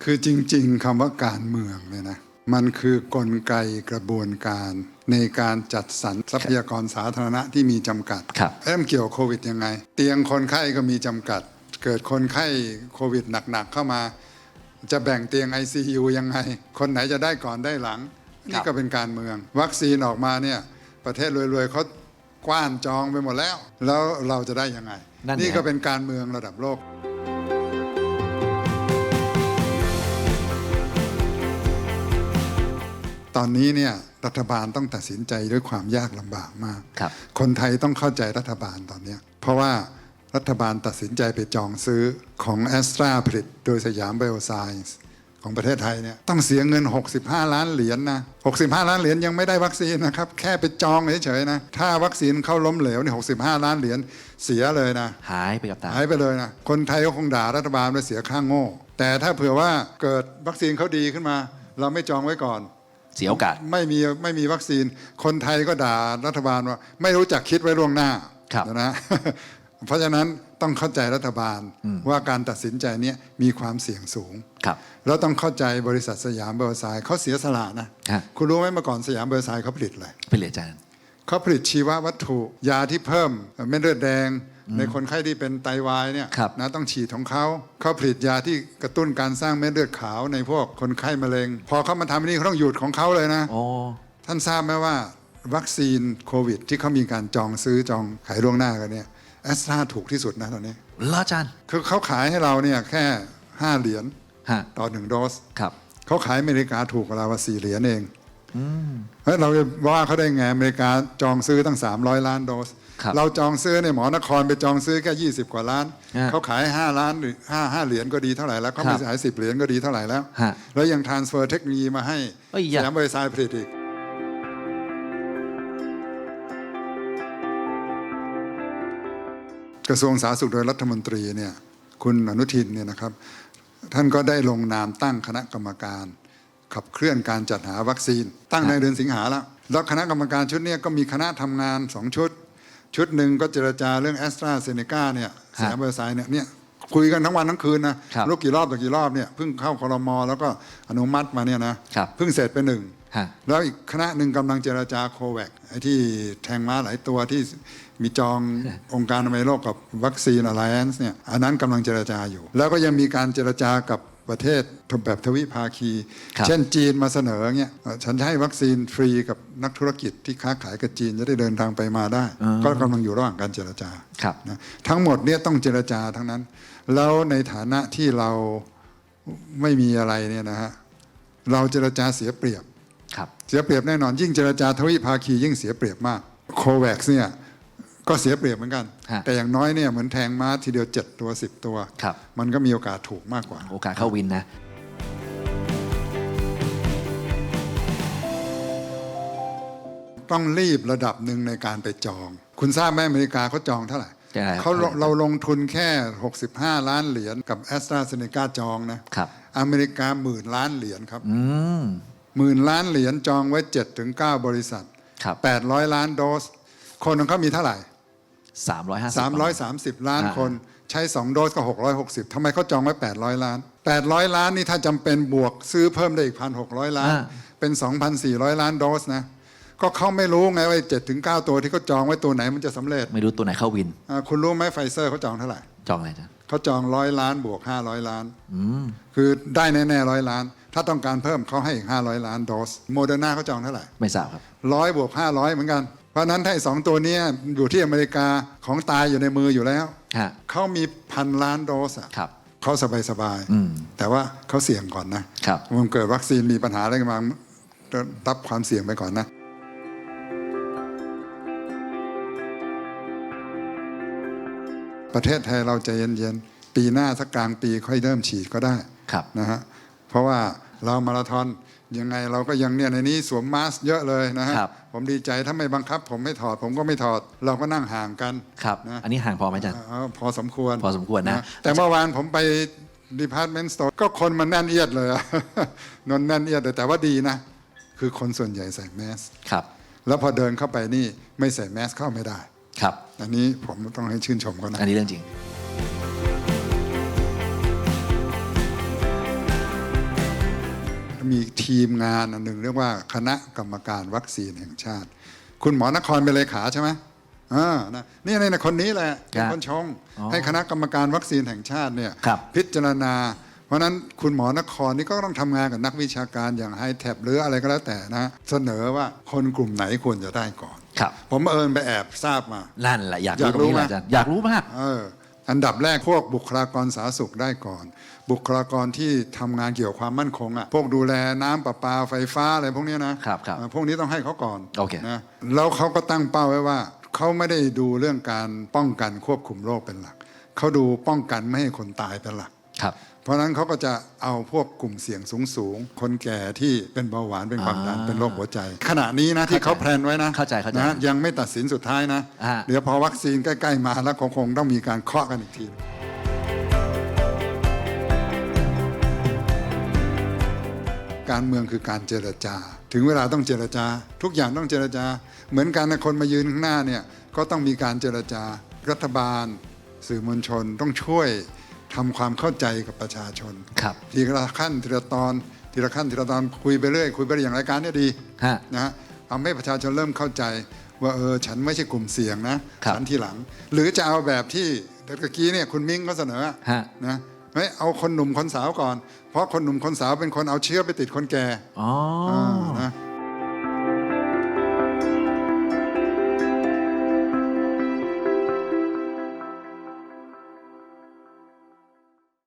คือจริงๆคำว่าการเมืองเนี่ยนะมันคือกลไกกระบวนการในการจัดสรรทรัพยากรสาธารณะที่มีจำกัดมันเกี่ยวโควิดยังไงเตียงคนไข้ก็มีจำกัดเกิดคนไข้โควิดหนักๆเข้ามาจะแบ่งเตียง ICU ยังไงคนไหนจะได้ก่อนได้หลังนี่ก็เป็นการเมืองวัคซีนออกมาเนี่ยประเทศรวยๆเขากว้านจองไปหมดแล้วเราจะได้ยังไงนี่ก็เป็นการเมืองระดับโลกตอนนี้เนี่ยรัฐบาลต้องตัดสินใจด้วยความยากลำบากมาก คนไทยต้องเข้าใจรัฐบาลตอนนี้เพราะว่ารัฐบาลตัดสินใจไปจองซื้อของแอสตราผลิตโดยสยามไบโอไซน์ของประเทศไทยเนี่ยต้องเสียเงิน65ล้านเหรียญนะ65ล้านเหรียญยังไม่ได้วัคซีนนะครับแค่ไปจองเฉยๆนะถ้าวัคซีนเข้าล้มเหลวเนี่ย65ล้านเหรียญเสียเลยนะหายไปกับตาหายไปเลยนะคนไทยก็คงด่ารัฐบาลว่าเสียค่าโง่แต่ถ้าเผื่อว่าเกิดวัคซีนเขาดีขึ้นมาเราไม่จองไว้ก่อนเสียโอกาสไม่มีวัคซีนคนไทยก็ด่ารัฐบาลว่าไม่รู้จักคิดไว้ล่วงหน้านะเพราะฉะนั้นต้องเข้าใจรัฐบาลว่าการตัดสินใจนี้มีความเสี่ยงสูงแล้วต้องเข้าใจบริษัทสยามไบโอไซน์เขาเสียสละนะคุณรู้ไหมเมื่อก่อนสยามไบโอไซน์เขาผลิตอะไรผลิตอาจารย์เขาผลิตชีววัตถุยาที่เพิ่มเม็ดเลือดแดงในคนไข้ที่เป็นไตวายเนี่ยนะต้องฉีดของเขาผลิตยาที่กระตุ้นการสร้างเม็ดเลือดขาวในพวกคนไข้มะเร็งพอเขามาทำนี่เขาต้องหยุดของเขาเลยนะท่านทราบไหมว่าวัคซีนโควิดที่เขามีการจองซื้อจองขายล่วงหน้ากันเนี่ยแอสตราถูกที่สุดนะตอนนี้อาจารย์คือเขาขายให้เราเนี่ยแค่5เหรียญต่อ1โดสเขาขายอเมริกาถูกกว่าเรา4เหรียญเองเราจะว่าเขาได้ไงอเมริกาจองซื้อตั้ง300ล้านโดสเราจองซื้อในหมอนครไปจองซื้อแค่20กว่าล้านเขาขาย5ล้านหรือ5เหรียญก็ดีเท่าไหร่แล้วเขาไม่ขาย10เหรียญก็ดีเท่าไหร่แล้วยังทรานสเฟอร์เทคโนโลยีมาให้สยามไบโอไซน์ผลิตอีกกระทรวงสาธารณสุขโดยรัฐมนตรีเนี่ยคุณอนุทินเนี่ยนะครับท่านก็ได้ลงนามตั้งคณะกรรมการขับเคลื่อนการจัดหาวัคซีนตั้งในเดือนสิงหาแล้วคณะกรรมการชุดนี้ก็มีคณะทำงาน2ชุดหนึ่งก็เจรจาเรื่องแอสตราเซเนกาเนี่ยสยามไบโอไซน์เนี่ยคุยกันทั้งวันทั้งคืนนะรู้กี่รอบต่อกี่รอบเนี่ยเพิ่งเข้าครม.แล้วก็อนุมัติมาเนี่ยนะเพิ่งเสร็จไป1แล้วอีกคณะหนึ่งกำลังเจรจาโควัคไอ้ที่แทงม้าหลายตัวที่มีจององค์การอนามัยโลกกับวัคซีน Alliance เนี่ยอันนั้นกำลังเจรจาอยู่แล้วก็ยังมีการเจรจากับประเทศแบบทวิภาคีเช่นจีนมาเสนอเงี้ยฉันจะให้วัคซีนฟรีกับนักธุรกิจที่ค้าขายกับจีนจะได้เดินทางไปมาได้ก็กำลังอยู่ระหว่างการเจรจานะทั้งหมดเนี่ยต้องเจรจาทั้งนั้นแล้วในฐานะที่เราไม่มีอะไรเนี่ยนะฮะเราเจรจาเสียเปรียบแน่นอนยิ่งเจรจาทวิภาคียิ่งเสียเปรียบมากโควัคเนี่ยก็เสียเปรียบเหมือนกันแต่อย่างน้อยเนี่ยเหมือนแทงม้าทีเดียว7ตัว10ตัวมันก็มีโอกาสถูกมากกว่าโอกาสเข้าวินนะต้องรีบระดับหนึ่งในการไปจองคุณทราบไหมอเมริกาเขาจองเท่าไหร่เราลงทุนแค่65ล้านเหรียญกับแอสตราเซเนกาจองนะอเมริกา10,000ล้านเหรียญครับ10,000ล้านเหรียญจองไว้ 7-9 บริษัท800ล้านโดสคนของเขามีเท่าไหร่330ล้านคนใช้2โดสก็660ทำไมเขาจองไว้800ล้าน800ล้านนี่ถ้าจำเป็นบวกซื้อเพิ่มได้อีก 1,600 ล้านเป็น 2,400 ล้านโดสนะก็เขาไม่รู้ไงว่า7-9ตัวที่เขาจองไว้ตัวไหนมันจะสำเร็จไม่รู้ตัวไหนเข้าวินคุณรู้ไหมไฟเซอร์เขาจองเท่าไหร่จองอะไรจ๊ะเขาจอง100ล้านบวก500ล้านคือได้แน่ๆ100ล้านถ้าต้องการเพิ่มเขาให้อีก500ล้านโดสโมเดอร์นาเขาจองเท่าไหร่ไม่ทราบครับ100บวก500เหมือนกันเพราะนั้นถ้า2ตัวนี้อยู่ที่อเมริกาของตายอยู่ในมืออยู่แล้วเขามี1,000 ล้านโดสเขาสบายๆแต่ว่าเขาเสี่ยงก่อนนะมันเกิดวัคซีนมีปัญหาอะไรกันมารับความเสี่ยงไปก่อนนะประเทศไทยเราใจเย็นๆปีหน้าสักกลางปีค่อยเริ่มฉีดก็ได้นะฮะเพราะว่าเรามาราธอนยังไงเราก็ยังเนี่ยในนี้สวมมาสก์เยอะเลยนะฮะผมดีใจถ้าไม่บังคับผมไม่ถอดผมก็ไม่ถอดเราก็นั่งห่างกันนะอันนี้ห่างพอไหมจ๊ะพอสมควรนะแต่เมื่อวานผมไป Department Store ก็คนมันแน่นเอียดเลยนนแน่นเอียดแต่ว่าดีนะคือคนส่วนใหญ่ใส่แมสแล้วพอเดินเข้าไปนี่ไม่ใส่แมสเข้าไม่ได้อันนี้ผมต้องให้ชื่นชมเขานะอันนี้เรื่องจริง มีทีมงานอันหนึ่งเรียกว่าคณะกรรมการวัคซีนแห่งชาติ คุณหมอนครเป็นเลขาใช่ไหมนี่ในคนนี้แหละเป็นคนชงให้คณะกรรมการวัคซีนแห่งชาติเนี่ย ครับ พิจารณา เพราะฉะนั้นคุณหมอนครนี่ก็ต้องทำงานกับนักวิชาการอย่างไฮแท็บหรืออะไรก็แล้วแต่นะเสนอว่าคนกลุ่มไหนควรจะได้ก่อน ครับ ผมไปแอบทราบมา นั่นแหละอยาก อยากรู้ รู้ตรงนี้ ไหม แหละอาจารย์อยากรู้มาก อันดับแรกพวกบุคลากรสาธารณสุขได้ก่อน บุคลากรที่ทำงานเกี่ยวกับความมั่นคงพวกดูแลน้ำประปาไฟฟ้าอะไรพวกนี้นะครับ พวกนี้ต้องให้เขาก่อน โอเค นะแล้วเขาก็ตั้งเป้าไว้ว่าเขาไม่ได้ดูเรื่องการป้องกันควบคุมโรคเป็นหลักเขาดูป้องกันไม่ให้คนตายเป็นหลัก ครับ เพราะฉะนั้นเขาก็จะเอาพวกกลุ่มเสี่ยงสูงคนแก่ที่เป็นเบาหวานเป็นความดันเป็นโรคหัวใจ ขณะนี้นะที่เขาแพลนไว้นะ เข้าใจ นะยังไม่ตัดสินสุดท้ายนะ เดี๋ยวพอวัคซีนใกล้ๆมาแล้วคงต้องมีการเคาะกันอีกที การเมืองคือการเจรจา ถึงเวลาต้องเจรจา ทุกอย่างต้องเจรจา เหมือนกันนะคนมายืนข้างหน้าเนี่ยก็ต้องมีการเจรจา รัฐบาล สื่อมวลชนต้องช่วยทำความเข้าใจกับประชาชน ครับ ทีละขั้นทีละตอนทีละขั้นทีละตอนคุยไปเรื่อยคุยไปเรื่อยอย่างรายการเนี่ยดี ฮะ นะทำให้ประชาชนเริ่มเข้าใจว่าฉันไม่ใช่กลุ่มเสี่ยงนะครับ ฉันทีหลัง หรือจะเอาแบบที่เมื่อกี้เนี่ยคุณมิ้งก็เสนอ ฮะ นะไม่เอาคนหนุ่มคนสาวก่อน เพราะคนหนุ่มคนสาวเป็นคนเอาเชื้อไปติดคนแก่ อ๋อ นะ